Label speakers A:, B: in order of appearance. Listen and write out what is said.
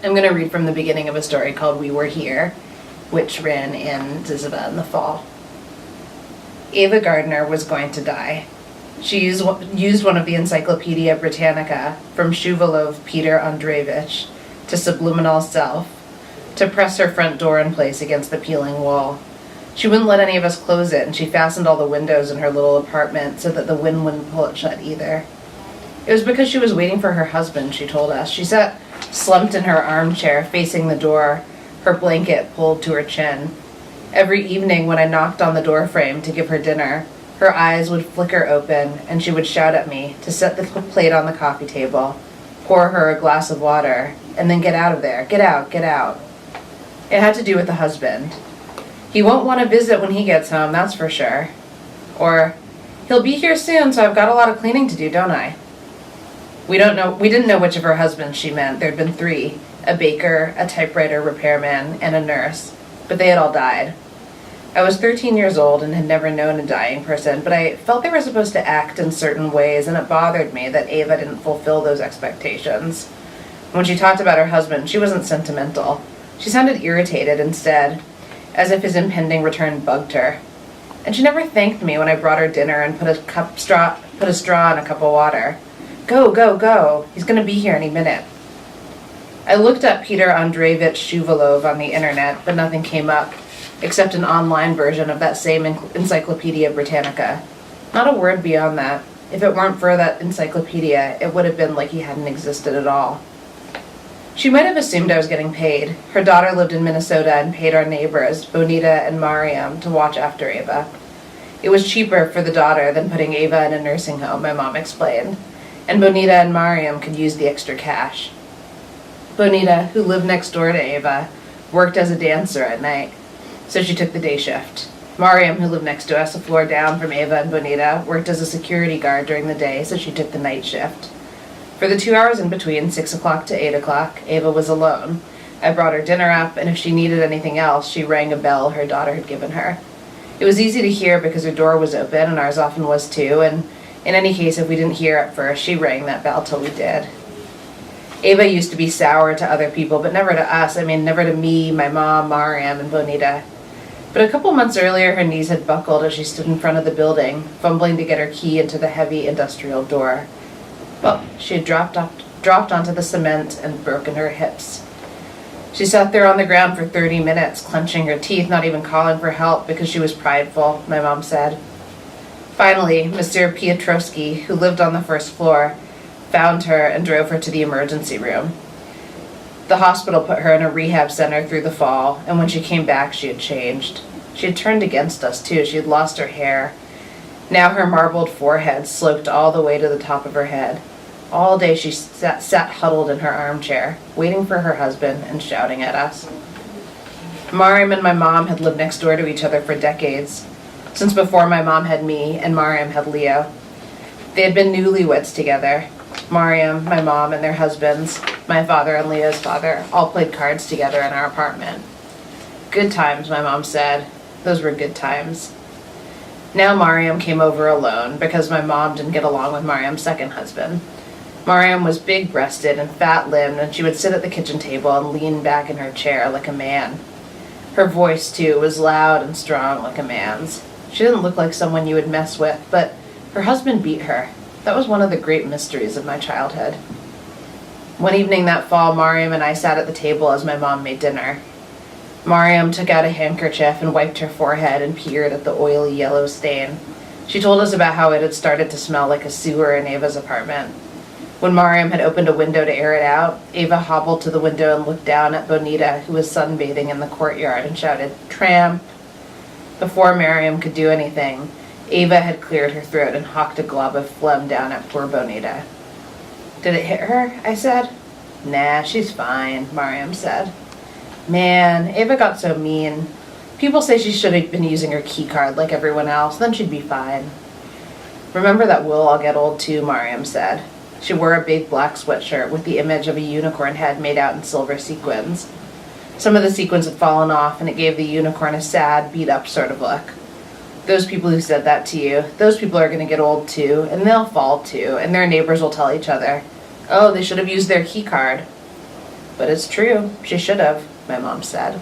A: I'm going to read from the beginning of a story called We Were Here, which ran in ZYZZYVA in the fall. Ava Gardner was going to die. She used one of the Encyclopedia Britannica, from Shuvalov Peter Andreevich to Subliminal Self, to press her front door in place against the peeling wall. She wouldn't let any of us close it, and she fastened all the windows in her little apartment so that the wind wouldn't pull it shut either. It was because she was waiting for her husband, she told us. She sat slumped in her armchair, facing the door, her blanket pulled to her chin. Every evening when I knocked on the door frame to give her dinner, her eyes would flicker open, and she would shout at me to set the plate on the coffee table, pour her a glass of water, and then get out of there. Get out, get out. It had to do with the husband. He won't want to visit when he gets home, that's for sure. Or, he'll be here soon, so I've got a lot of cleaning to do, don't I? We didn't know which of her husbands she meant. There'd been 3, a baker, a typewriter repairman, and a nurse, but they had all died. I was 13 years old and had never known a dying person, but I felt they were supposed to act in certain ways, and it bothered me that Ava didn't fulfill those expectations. When she talked about her husband, she wasn't sentimental. She sounded irritated instead, as if his impending return bugged her. And she never thanked me when I brought her dinner and put a straw in a cup of water. Go, go, go. He's going to be here any minute. I looked up Peter Andreevich Shuvalov on the internet, but nothing came up, except an online version of that same Encyclopedia Britannica. Not a word beyond that. If it weren't for that encyclopedia, it would have been like he hadn't existed at all. She might have assumed I was getting paid. Her daughter lived in Minnesota and paid our neighbors, Bonita and Mariam, to watch after Ava. It was cheaper for the daughter than putting Ava in a nursing home, my mom explained, and Bonita and Mariam could use the extra cash. Bonita, who lived next door to Ava, worked as a dancer at night, so she took the day shift. Mariam, who lived next to us, a floor down from Ava and Bonita, worked as a security guard during the day, so she took the night shift. For the 2 hours in between, 6 o'clock to 8 o'clock, Ava was alone. I brought her dinner up, and if she needed anything else, she rang a bell her daughter had given her. It was easy to hear because her door was open, and ours often was too, and in any case, if we didn't hear at first, she rang that bell till we did. Ava used to be sour to other people, but never to us. I mean, never to me, my mom, Mariam, and Bonita. But a couple months earlier, her knees had buckled as she stood in front of the building, fumbling to get her key into the heavy industrial door. Well, she had dropped onto the cement and broken her hips. She sat there on the ground for 30 minutes, clenching her teeth, not even calling for help because she was prideful, my mom said. Finally, Mr. Piotrowski, who lived on the first floor, found her and drove her to the emergency room. The hospital put her in a rehab center through the fall, and when she came back, she had changed. She had turned against us, too. She had lost her hair. Now her marbled forehead sloped all the way to the top of her head. All day she sat huddled in her armchair, waiting for her husband and shouting at us. Mariam and my mom had lived next door to each other for decades, since before my mom had me and Mariam had Leo. They had been newlyweds together. Mariam, my mom, and their husbands, my father and Leo's father, all played cards together in our apartment. Good times, my mom said. Those were good times. Now Mariam came over alone because my mom didn't get along with Mariam's second husband. Mariam was big-breasted and fat-limbed, and she would sit at the kitchen table and lean back in her chair like a man. Her voice, too, was loud and strong like a man's. She didn't look like someone you would mess with, but her husband beat her. That was one of the great mysteries of my childhood. One evening that fall, Mariam and I sat at the table as my mom made dinner. Mariam took out a handkerchief and wiped her forehead and peered at the oily yellow stain. She told us about how it had started to smell like a sewer in Ava's apartment. When Mariam had opened a window to air it out, Ava hobbled to the window and looked down at Bonita, who was sunbathing in the courtyard, and shouted, "Tramp!" Before Mariam could do anything, Ava had cleared her throat and hawked a glob of phlegm down at poor Bonita. "Did it hit her?" I said. "Nah, she's fine," Mariam said. Man, Ava got so mean. People say she should have been using her key card like everyone else, then she'd be fine. "Remember that we'll all get old too," Mariam said. She wore a big black sweatshirt with the image of a unicorn head made out in silver sequins. Some of the sequins had fallen off, and it gave the unicorn a sad, beat-up sort of look. Those people who said that to you, those people are going to get old too, and they'll fall too, and their neighbors will tell each other, "Oh, they should have used their key card." But it's true. She should have, my mom said.